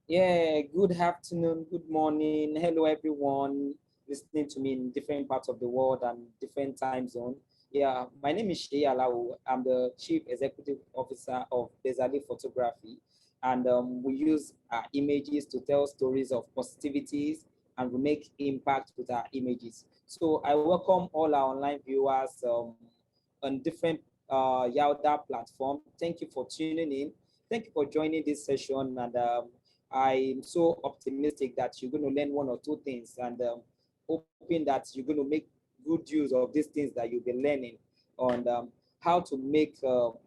Yeah, good afternoon, good morning. Hello, everyone listening to me in different parts of the world and different time zone. Yeah, my name is Seyi Alawuh. I'm the Chief Executive Officer of Bezali Photography, and we use our images to tell stories of positivities and we make impact with our images. So I welcome all our online viewers on different YALDA platform. Thank you for tuning in. Thank you for joining this session, and I'm so optimistic that you're going to learn one or two things, and hoping that you're going to make good use of these things that you've been learning on how to make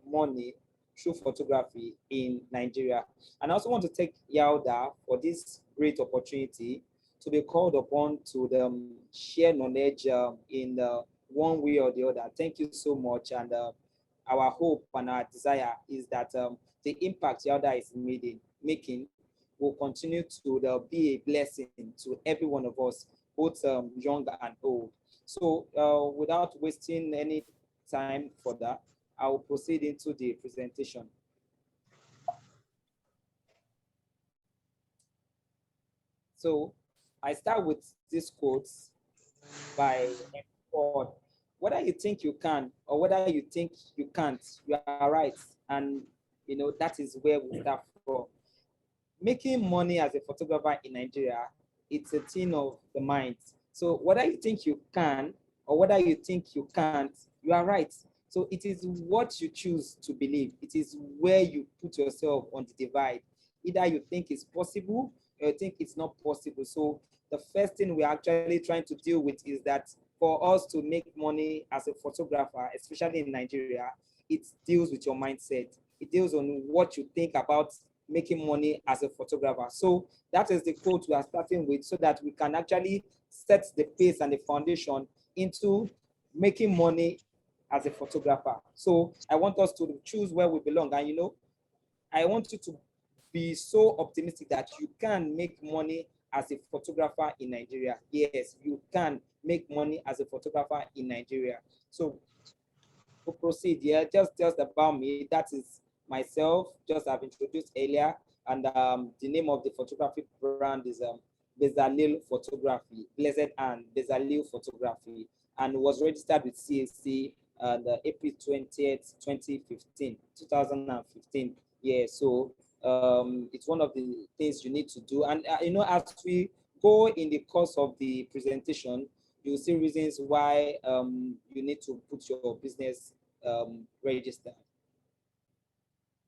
money through photography in Nigeria. And I also want to thank Yalda for this great opportunity to be called upon to share knowledge in one way or the other. Thank you so much. And our hope and our desire is that the impact Yalda is making will continue to be a blessing to every one of us, both young and old. So without wasting any time for that, I will proceed into the presentation. So I start with these quotes by God. Whether you think you can or whether you think you can't, you are right. And that is where we start from. Making money as a photographer in Nigeria, it's a thing of the mind. So whether you think you can or whether you think you can't, you are right. So it is what you choose to believe. It is where you put yourself on the divide. Either you think it's possible or you think it's not possible. So the first thing we're actually trying to deal with is that for us to make money as a photographer, especially in Nigeria, it deals with your mindset. It deals on what you think about making money as a photographer. So that is the quote we are starting with so that we can actually set the pace and the foundation into making money as a photographer. So I want us to choose where we belong. And I want you to be so optimistic that you can make money as a photographer in Nigeria. Yes, you can make money as a photographer in Nigeria. So to proceed, yeah, just about me. That is myself, just I've introduced earlier, and the name of the photography brand is Bezalel Photography, Blessed and Bezalel Photography, and was registered with CAC on April 20th, 2015, 2015. Yeah, so it's one of the things you need to do. And as we go in the course of the presentation, you'll see reasons why you need to put your business register.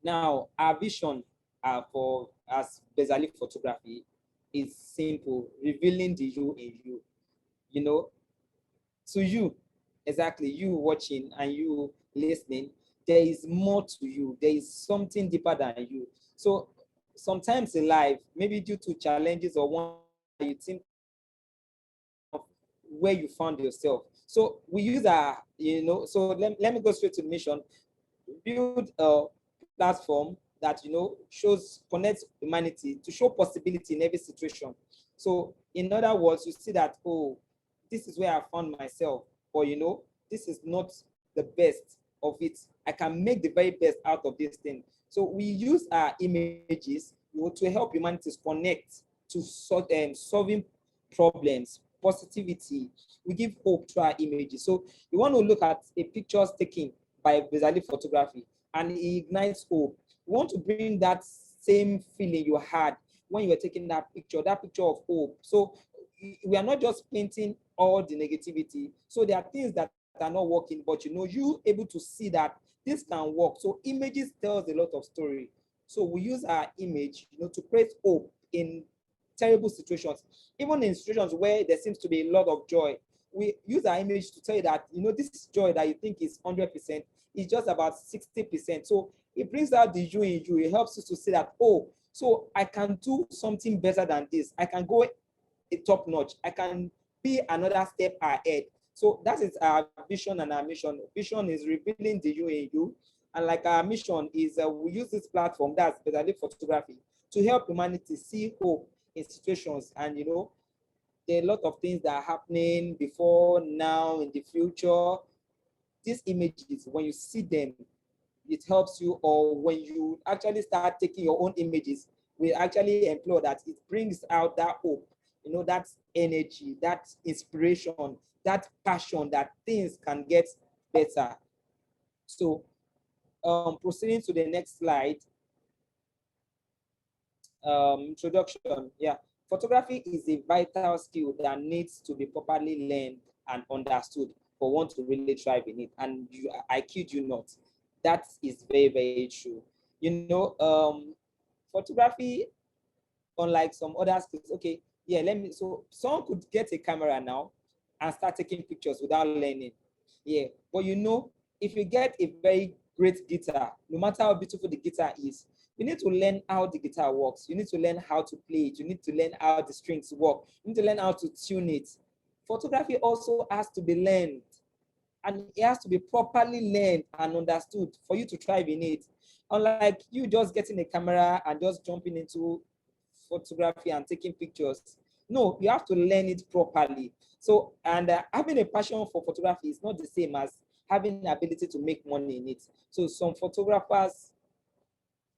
Now, our vision for as Bezali Photography is simple: revealing the you in you. You know, to you, exactly you watching and you listening, there is more to you. There is something deeper than you. So sometimes in life, maybe due to challenges or one you think of where you found yourself. So we use our, so let me go straight to the mission. Build a platform that shows connects humanity to show possibility in every situation. So in other words, you see that, oh, this is where I found myself, or this is not the best of it. I can make the very best out of this thing. So we use our images to help humanities connect to solving problems, positivity. We give hope to our images. So you want to look at a pictures taken by Bezali Photography, and it ignites hope. We want to bring that same feeling you had when you were taking that picture of hope. So we are not just painting all the negativity. So there are things that are not working, but you able to see that this can work. So images tells a lot of story. So we use our image, to create hope in terrible situations, even in situations where there seems to be a lot of joy. We use our image to tell you that this joy that you think is 100% is just about 60%. So it brings out the you in you. It helps you to see that, oh, so I can do something better than this. I can go a top notch. I can be another step ahead. So that is our vision and our mission. Vision is revealing the you in you, and like our mission is we use this platform, that's Bezali Photography, to help humanity see hope in situations. And there are a lot of things that are happening before, now, in the future. These images, when you see them, it helps you. Or when you actually start taking your own images, we actually employ that it brings out that hope, that energy, that inspiration, that passion that things can get better. So proceeding to the next slide, introduction. Yeah, photography is a vital skill that needs to be properly learned and understood for one to really thrive in it. And I kid you not, that is very, very true. Photography, unlike some other skills, okay, yeah, so someone could get a camera now and start taking pictures without learning. Yeah, but if you get a very great guitar, no matter how beautiful the guitar is, you need to learn how the guitar works. You need to learn how to play it. You need to learn how the strings work. You need to learn how to tune it. Photography also has to be learned, and it has to be properly learned and understood for you to thrive in it. Unlike you just getting a camera and just jumping into photography and taking pictures. No, you have to learn it properly. So, and having a passion for photography is not the same as having the ability to make money in it. So some photographers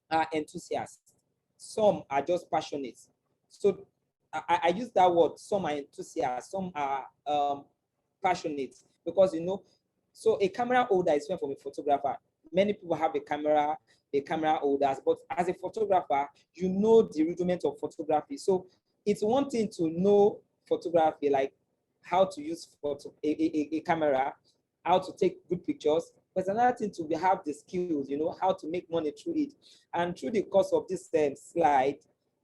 are enthusiasts. Some are just passionate. So I use that word, some are enthusiasts, some are passionate, because so a camera holder is different from a photographer. Many people have a camera holders, but as a photographer, you know the rudiment of photography. So it's one thing to know photography, like how to use a camera, how to take good pictures, but another thing to have the skills, how to make money through it. And through the course of this slide,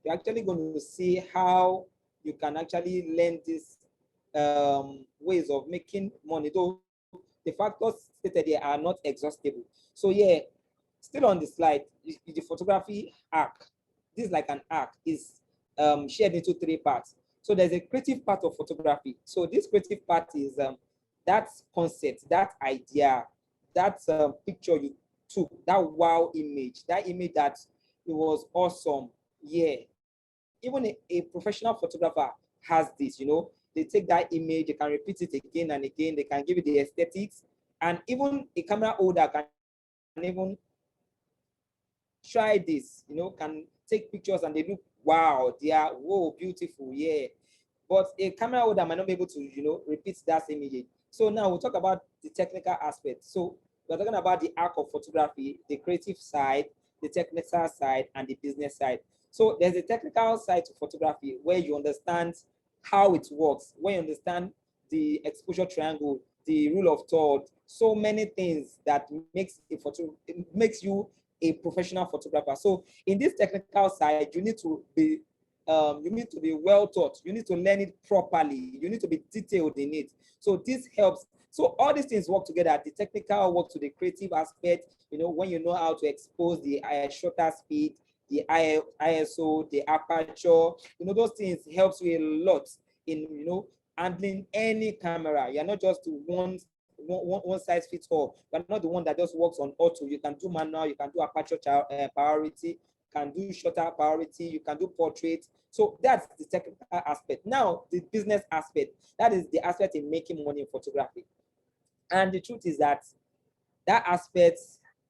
you're actually going to see how you can actually learn these ways of making money, though the factors stated here are not exhaustible. So yeah, still on the slide, the photography arc. This is like an arc, is shared into 3 parts. So there's a creative part of photography. So this creative part is that concept, that idea, that picture you took, that wow image, that image that it was awesome. Yeah, even a professional photographer has this, they take that image, they can repeat it again and again, they can give it the aesthetics, and even a camera holder can even try this, can take pictures and they look, wow, they are, whoa, beautiful, yeah. But a camera holder might not be able to, repeat that same image. So now we'll talk about the technical aspect. So we're talking about the arc of photography, the creative side, the technical side, and the business side. So there's a technical side to photography where you understand how it works, where you understand the exposure triangle, the rule of third, so many things that makes you a professional photographer. So in this technical side, you need to be well taught. You need to learn it properly. You need to be detailed in it. So this helps. So all these things work together. The technical work to the creative aspect. When you know how to expose the shutter speed, the ISO, the aperture, those things helps you a lot in handling any camera. You're not just one size fits all. You're not the one that just works on auto. You can do manual, you can do aperture priority, you can do shutter priority, you can do portrait. So that's the technical aspect. Now, the business aspect, that is the aspect in making money in photography. And the truth is that aspect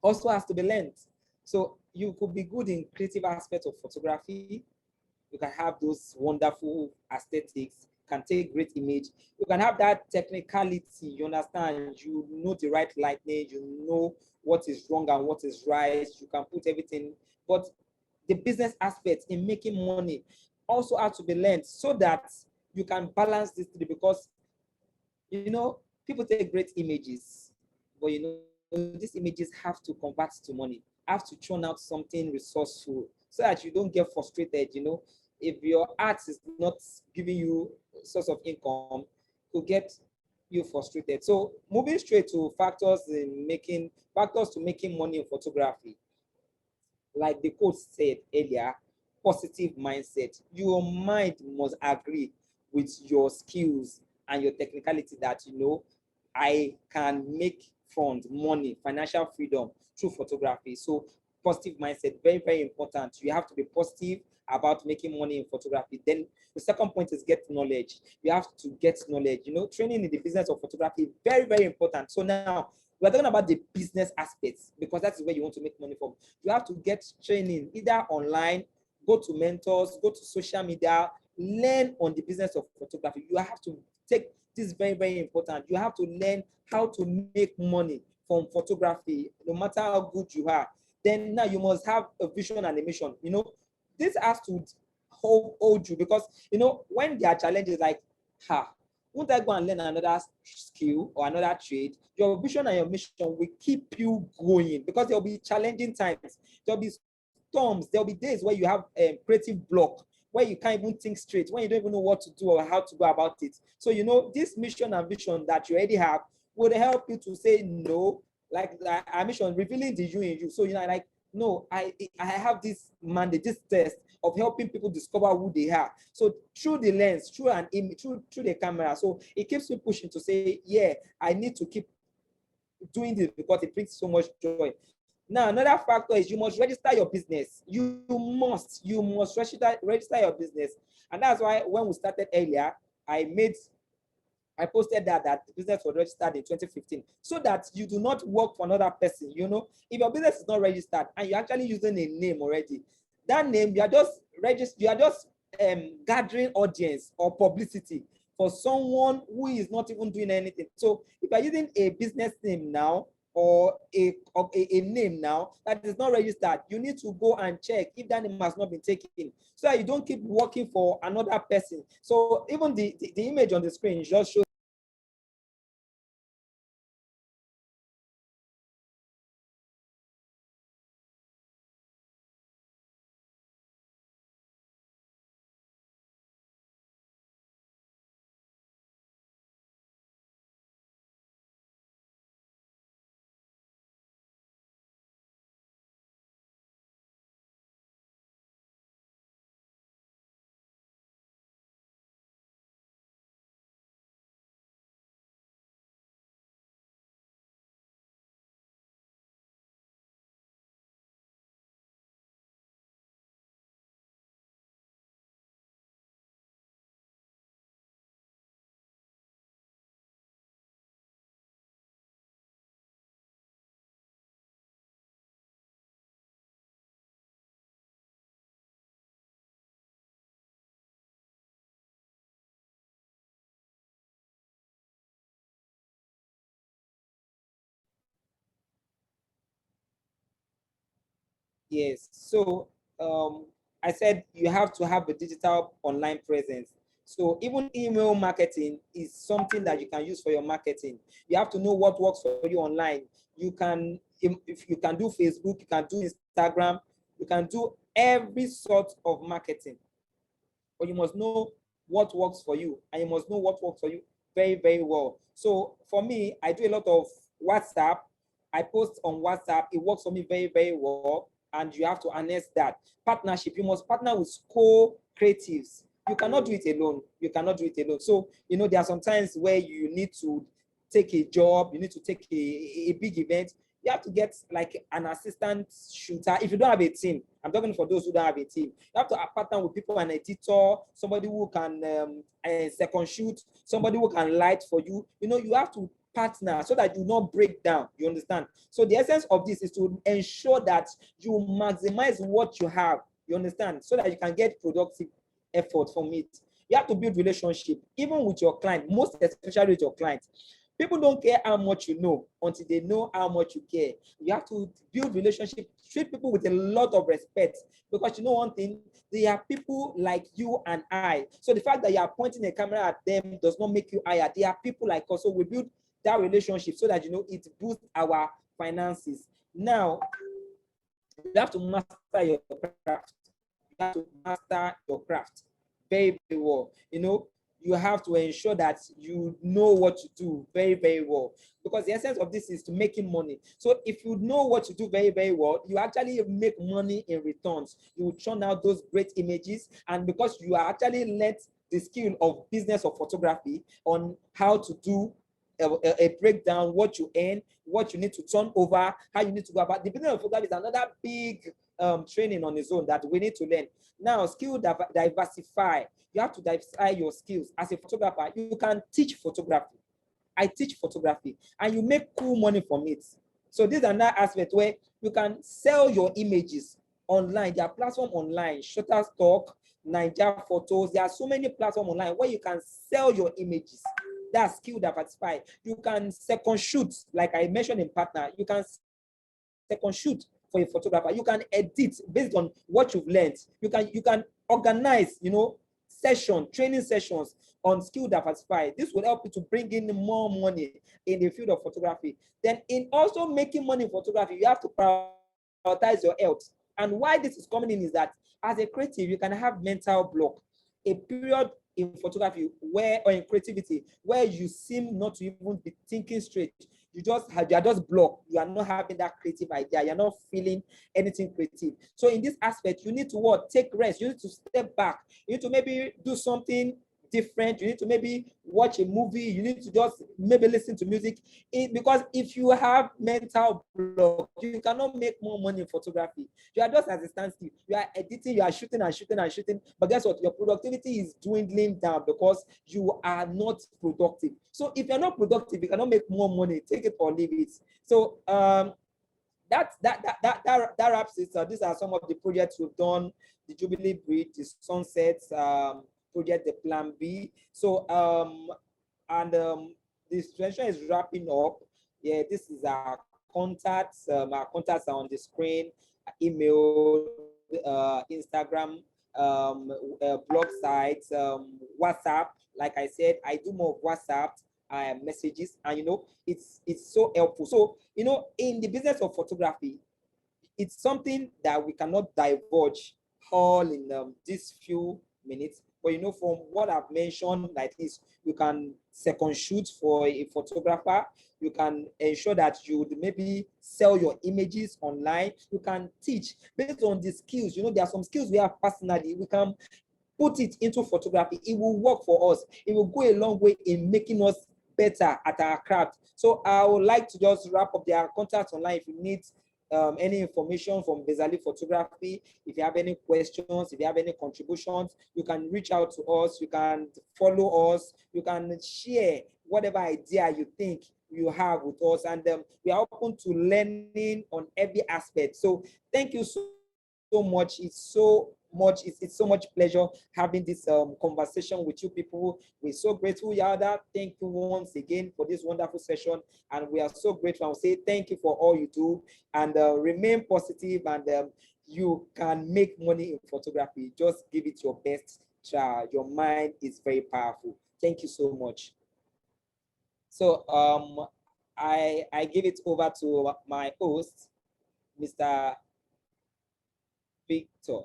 also has to be learned. So you could be good in creative aspects of photography. You can have those wonderful aesthetics, can take great image. You can have that technicality, you understand, you know the right lighting, you know what is wrong and what is right, you can put everything. But the business aspect in making money also has to be learned so that you can balance these three, because people take great images, but these images have to convert to money, have to churn out something resourceful so that you don't get frustrated. If your art is not giving you a source of income, to get you frustrated. So moving straight to factors to making money in photography, like the quote said earlier, positive mindset. Your mind must agree with your skills and your technicality that I can make money, financial freedom through photography. So positive mindset, very, very important. You have to be positive about making money in photography. Then the second point is get knowledge. You have to get knowledge. Training in the business of photography, very, very important. So now we're talking about the business aspects, because that is where you want to make money from. You have to get training either online, go to mentors, go to social media, learn on the business of photography. You have to take this very, very important. You have to learn how to make money from photography, no matter how good you are. Then now you must have a vision and a mission. This has to hold you, because when there are challenges like, won't I go and learn another skill or another trade? Your vision and your mission will keep you going, because there'll be challenging times. There'll be storms. There'll be days where you have a creative block, where you can't even think straight, when you don't even know what to do or how to go about it. So, this mission and vision that you already have would help you to say no, like our mission, revealing the you in you. So, like, no, I have this mandate, this test of helping people discover who they are. So through the lens, through an image, through the camera. So it keeps me pushing to say, yeah, I need to keep doing this because it brings so much joy. Now, another factor is you must register your business. You must register your business. And that's why when we started earlier, I posted that the business was registered in 2015, so that you do not work for another person. If your business is not registered and you're actually using a name already, that name, you are just gathering audience or publicity for someone who is not even doing anything. So if you're using a business name now, or a name now that is not registered, you need to go and check if that name has not been taken, so that you don't keep working for another person. So even the image on the screen just shows. Yes. So I said you have to have a digital online presence. So even email marketing is something that you can use for your marketing. You have to know what works for you online. You can, if you can do Facebook, you can do Instagram, you can do every sort of marketing. But you must know what works for you, and you must know what works for you very, very well. So for me, I do a lot of WhatsApp. I post on WhatsApp. It works for me very, very well. And you have to harness that partnership. You must partner with co-creatives. You cannot do it alone. You cannot do it alone. So, there are some times where you need to take a job, you need to take a big event. You have to get like an assistant shooter. If you don't have a team, I'm talking for those who don't have a team. You have to partner with people, an editor, somebody who can second shoot, somebody who can light for you. You have to partner so that you not break down. You understand? So the essence of this is to ensure that you maximize what you have. You understand? So that you can get productive effort from it. You have to build relationship, even with your client, most especially with your client. People don't care how much you know until they know how much you care. You have to build relationship, treat people with a lot of respect, because one thing, they are people like you and I. So the fact that you are pointing a camera at them does not make you higher. They are people like us. So we build that relationship so that it boosts our finances. Now, you have to master your craft. You have to master your craft very, very well. You have to ensure that you know what to do very, very well, because the essence of this is to making money. So if you know what to do very, very well, you actually make money in returns. You will churn out those great images, and because you are actually learned the skill of business of photography on how to do a breakdown, what you earn, what you need to turn over, how you need to go about. The business of photography is another big training on its own that we need to learn. Now, skill diversify. You have to diversify your skills. As a photographer, you can teach photography. I teach photography, and you make cool money from it. So this is another aspect where you can sell your images. online. There are platforms online, Shutterstock, Niger Photos. There are so many platforms online where you can sell your images. That's skill diversify. You can second shoot, like I mentioned in partner. You can second shoot for a photographer. You can edit based on what you've learned. You can organize, training sessions on skill diversify. This will help you to bring in more money in the field of photography. Then in also making money in photography, you have to prioritize your health. And why this is coming in is that as a creative, you can have mental block. A period in photography where, or in creativity, where you seem not to even be thinking straight. You are just blocked. You are not having that creative idea. You're not feeling anything creative. So in this aspect, you need to what? Take rest. You need to step back. You need to maybe do something different. You need to maybe watch a movie. You need to just maybe listen to music. Because if you have mental block, you cannot make more money in photography. You are just at a standstill. You are editing, you are shooting and shooting and shooting. But guess what? Your productivity is dwindling down because you are not productive. So if you're not productive, you cannot make more money. Take it or leave it. So that wraps it. These are some of the projects we've done: the Jubilee Bridge, the Sunsets project, the Plan B. So this session is wrapping up. Yeah, this is our contacts. Our contacts are on the screen: email, Instagram, blog sites, WhatsApp. Like I said, I do more of WhatsApp messages, and it's so helpful. So in the business of photography, it's something that we cannot divulge all in these few minutes. But from what I've mentioned, like this, you can second shoot for a photographer. You can ensure that you would maybe sell your images online. You can teach based on the skills. There are some skills we have personally. We can put it into photography. It will work for us. It will go a long way in making us better at our craft. So I would like to just wrap up. Their contacts online if you need any information from Bezali Photography. If you have any questions, if you have any contributions, you can reach out to us. You can follow us. You can share whatever idea you think you have with us, and we are open to learning on every aspect. So thank you so much. It's so much pleasure having this conversation with you people. We're so grateful, Yalda. Thank you once again for this wonderful session, and we are so grateful. I'll say thank you for all you do, and remain positive, and you can make money in photography. Just give it your best try. Your mind is very powerful. Thank you so much. So I give it over to my host, Mr. Victor.